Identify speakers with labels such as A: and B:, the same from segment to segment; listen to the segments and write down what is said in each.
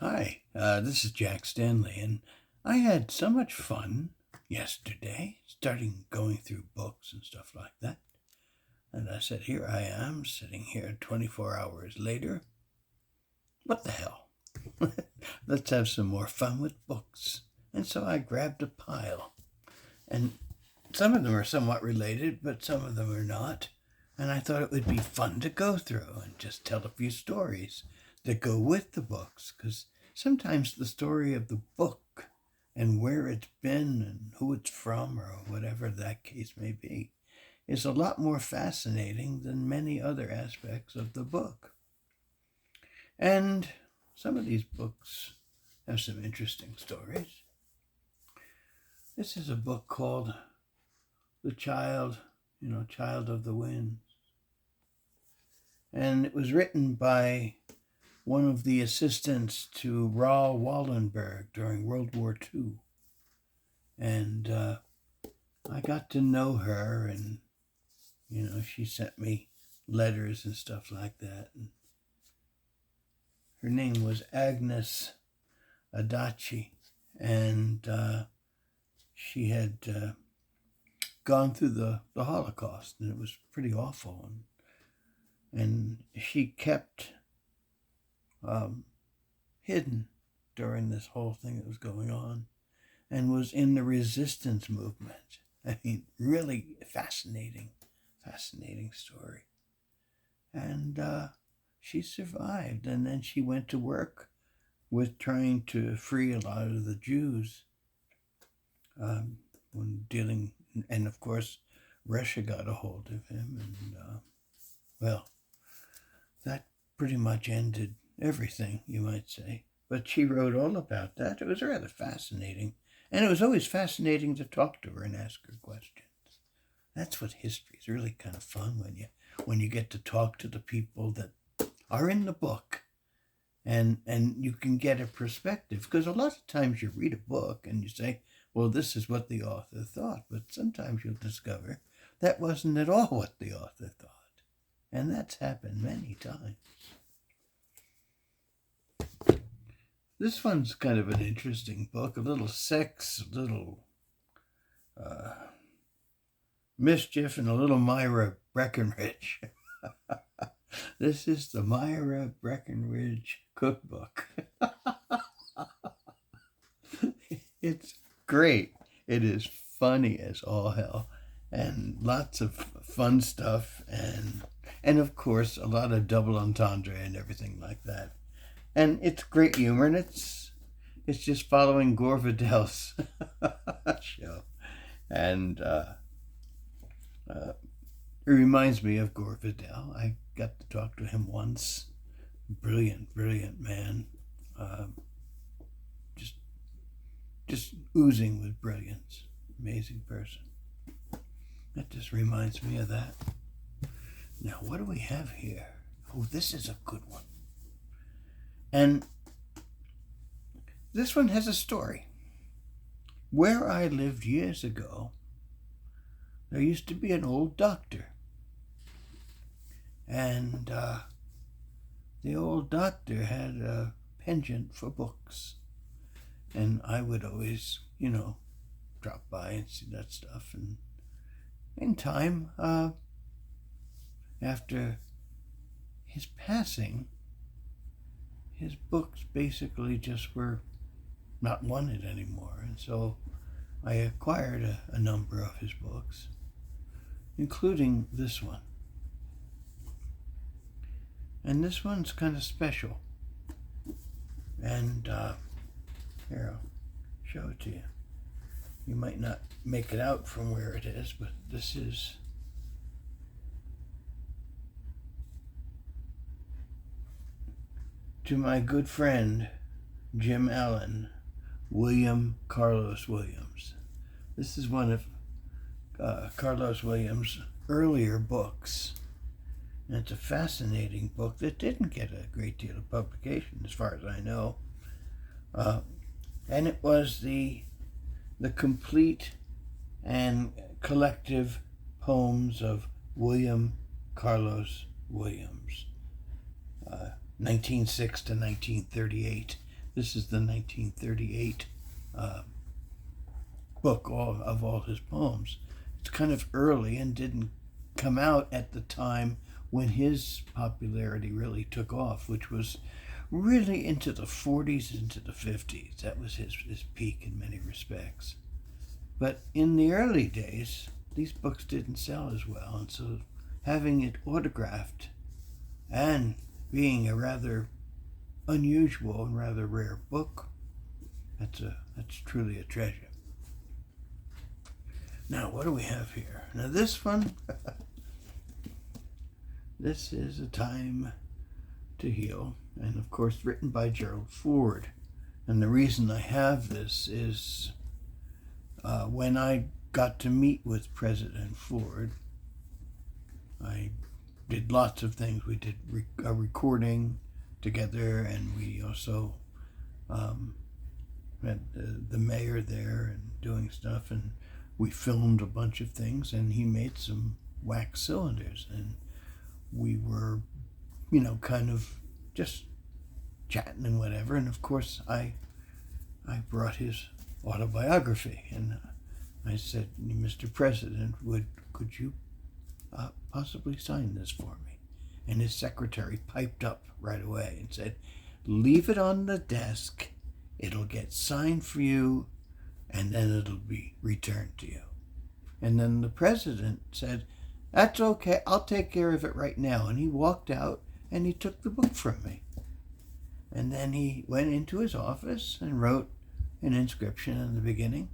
A: Hi, this is Jack Stanley, and I had so much fun yesterday, starting going through books and stuff like that. And I said, here I am, sitting here 24 hours later. What the hell? Let's have some more fun with books. And so I grabbed a pile. And some of them are somewhat related, but some of them are not. And I thought it would be fun to go through and just tell a few stories that go with the books, because sometimes the story of the book and where it's been and who it's from or whatever that case may be is a lot more fascinating than many other aspects of the book. And some of these books have some interesting stories. This is a book called The Child, Child of the Wind. And it was written by one of the assistants to Raoul Wallenberg during World War II. And I got to know her, and, she sent me letters and stuff like that. And her name was Agnes Adachi, and she had gone through the Holocaust, and it was pretty awful. And she kept hidden during this whole thing that was going on, and was in the resistance movement. I mean, really fascinating story. And she survived, and then she went to work with trying to free a lot of the Jews when dealing, and of course Russia got a hold of him, and that pretty much ended everything, you might say. But she wrote all about that. It was rather fascinating. And it was always fascinating to talk to her and ask her questions. That's what history is really kind of fun, when you get to talk to the people that are in the book, and you can get a perspective. Because a lot of times you read a book and you say, well, this is what the author thought. But sometimes you'll discover that wasn't at all what the author thought. And that's happened many times. This one's kind of an interesting book, a little sex, a little mischief, and a little Myra Breckenridge. This is the Myra Breckenridge cookbook. It's great. It is funny as all hell, and lots of fun stuff, and of course a lot of double entendre and everything like that. And it's great humor, and it's just following Gore Vidal's show. And it reminds me of Gore Vidal. I got to talk to him once. Brilliant man. Just oozing with brilliance. Amazing person. That just reminds me of that. Now, what do we have here? Oh, this is a good one. And this one has a story. Where I lived years ago, there used to be an old doctor. And the old doctor had a penchant for books. And I would always, drop by and see that stuff. And in time, after his passing, his books basically just were not wanted anymore. And so I acquired a number of his books, including this one. And this one's kind of special. And here, I'll show it to you. You might not make it out from where it is, but this is to my good friend, Jim Allen, William Carlos Williams. This is one of Carlos Williams' earlier books. And it's a fascinating book that didn't get a great deal of publication, as far as I know. And it was the complete and collective poems of William Carlos Williams, 1906 to 1938. This is the 1938 book of all his poems. It's kind of early and didn't come out at the time when his popularity really took off, which was really into the 40s, into the 50s. That was his peak in many respects. But in the early days, these books didn't sell as well, and so having it autographed and being a rather unusual and rather rare book, that's truly a treasure. Now, what do we have here? Now, this one, this is A Time to Heal, and of course written by Gerald Ford. And the reason I have this is when I got to meet with President Ford, I did lots of things. We did a recording together, and we also had the mayor there and doing stuff, and we filmed a bunch of things, and he made some wax cylinders, and we were, kind of just chatting and whatever. And of course, I brought his autobiography, and I said, Mr. President, could you possibly sign this for me? And his secretary piped up right away and said, leave it on the desk, it'll get signed for you, and then it'll be returned to you. And then the president said, that's okay, I'll take care of it right now. And he walked out and he took the book from me. And then he went into his office and wrote an inscription in the beginning.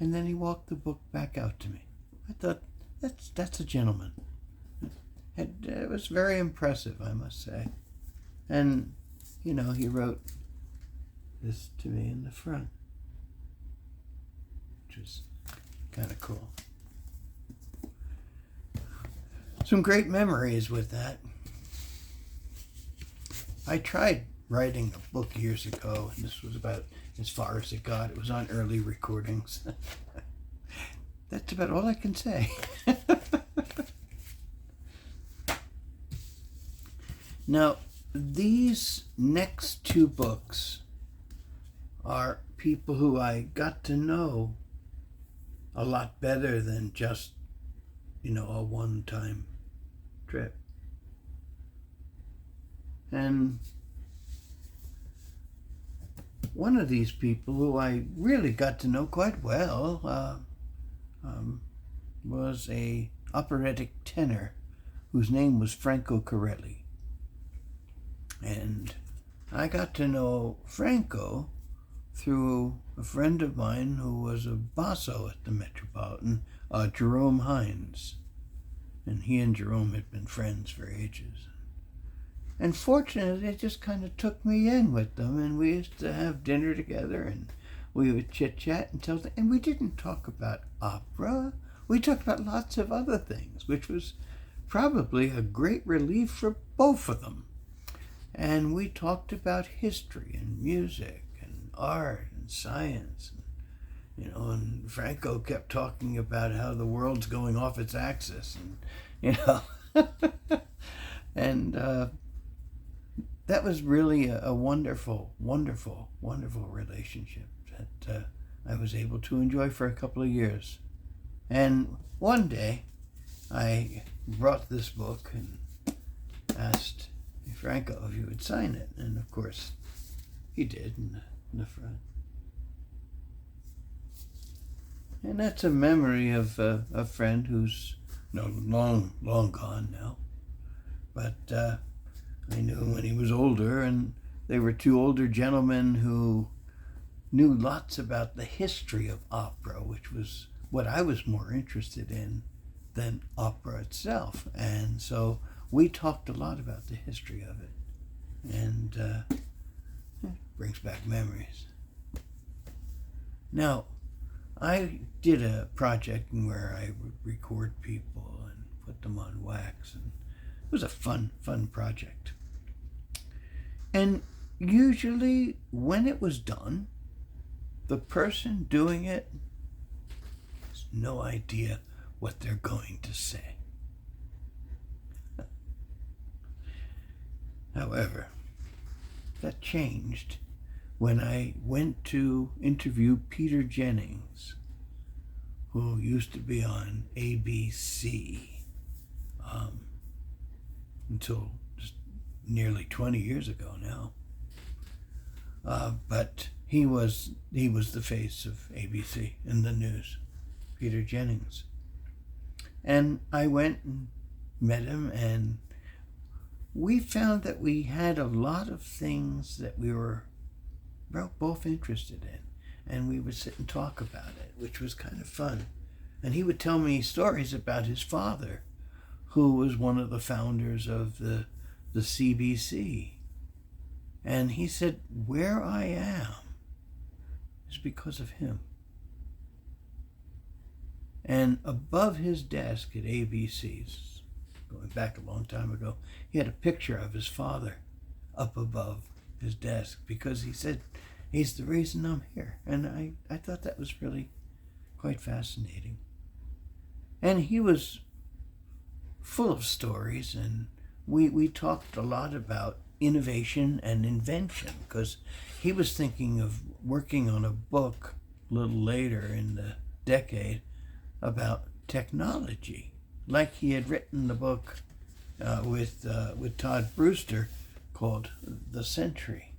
A: And then he walked the book back out to me. I thought, that's a gentleman. It was very impressive, I must say. And, he wrote this to me in the front, which was kind of cool. Some great memories with that. I tried writing a book years ago, and this was about as far as it got. It was on early recordings. That's about all I can say. Now, these next two books are people who I got to know a lot better than just, a one-time trip. And one of these people who I really got to know quite well was a operatic tenor whose name was Franco Corelli. And I got to know Franco through a friend of mine who was a basso at the Metropolitan, Jerome Hines. And he and Jerome had been friends for ages. And fortunately, it just kind of took me in with them, and we used to have dinner together, and we would chit-chat and we didn't talk about opera. We talked about lots of other things, which was probably a great relief for both of them. And we talked about history and music and art and science. And Franco kept talking about how the world's going off its axis. And that was really a wonderful, wonderful, wonderful relationship that I was able to enjoy for a couple of years. And one day, I brought this book and asked Franco if he would sign it, and of course he did in the front. And that's a memory of a friend who's long gone now, but I knew him when he was older, and they were two older gentlemen who knew lots about the history of opera, which was what I was more interested in than opera itself. And so we talked a lot about the history of it, and it brings back memories. Now, I did a project where I would record people and put them on wax, and it was a fun project. And usually when it was done, the person doing it has no idea what they're going to say. However, that changed when I went to interview Peter Jennings, who used to be on ABC until just nearly 20 years ago now. But he was the face of ABC in the news, Peter Jennings. And I went and met him, and we found that we had a lot of things that we were both interested in, and we would sit and talk about it, which was kind of fun. And he would tell me stories about his father, who was one of the founders of the CBC. And he said, where I am is because of him. And above his desk at ABC's, going back a long time ago, he had a picture of his father up above his desk, because he said, he's the reason I'm here. And I thought that was really quite fascinating. And he was full of stories, and we talked a lot about innovation and invention, because he was thinking of working on a book a little later in the decade about technology, like he had written the book with Todd Brewster called The Century.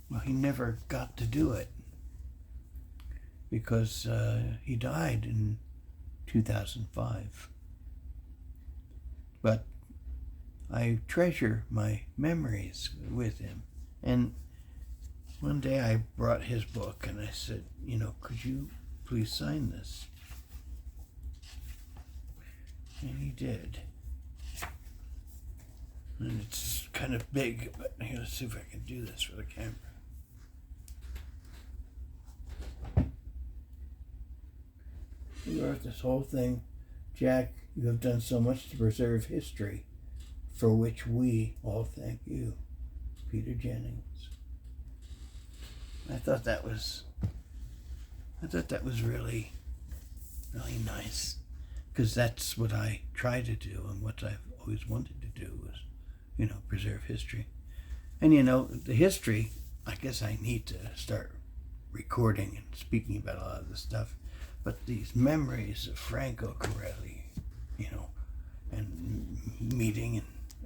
A: Well, he never got to do it because he died in 2005. But I treasure my memories with him. And one day I brought his book and I said, could you please sign this? And he did. And it's kind of big, but let's see if I can do this for the camera. He wrote this whole thing. Jack, you have done so much to preserve history, for which we all thank you. Peter Jennings. I thought that was really, really nice, because that's what I try to do, and what I've always wanted to do was, preserve history. And the history, I guess I need to start recording and speaking about a lot of this stuff. But these memories of Franco Corelli, and meeting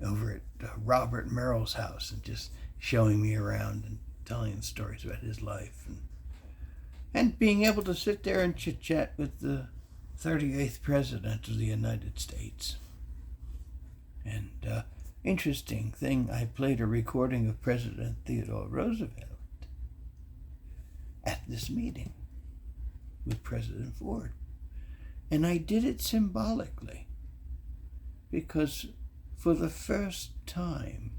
A: over at Robert Merrill's house and just showing me around and telling stories about his life, and being able to sit there and chit-chat with the 38th President of the United States. And interesting thing, I played a recording of President Theodore Roosevelt at this meeting with President Ford. And I did it symbolically, because for the first time,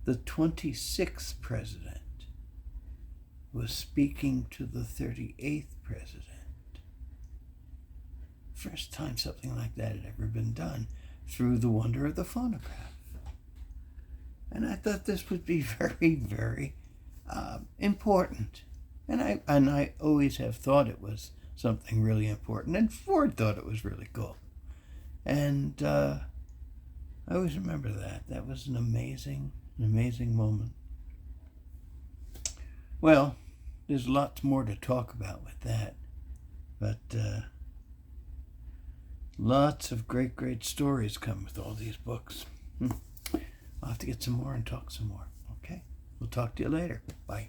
A: the 26th president was speaking to the 38th president. First time something like that had ever been done, through the wonder of the phonograph. And I thought this would be very, very important. And I always have thought it was something really important, and Ford thought it was really cool. And I always remember that. That was an amazing moment. Well, there's lots more to talk about with that, but lots of great stories come with all these books. I'll have to get some more and talk some more. Okay? We'll talk to you later. Bye.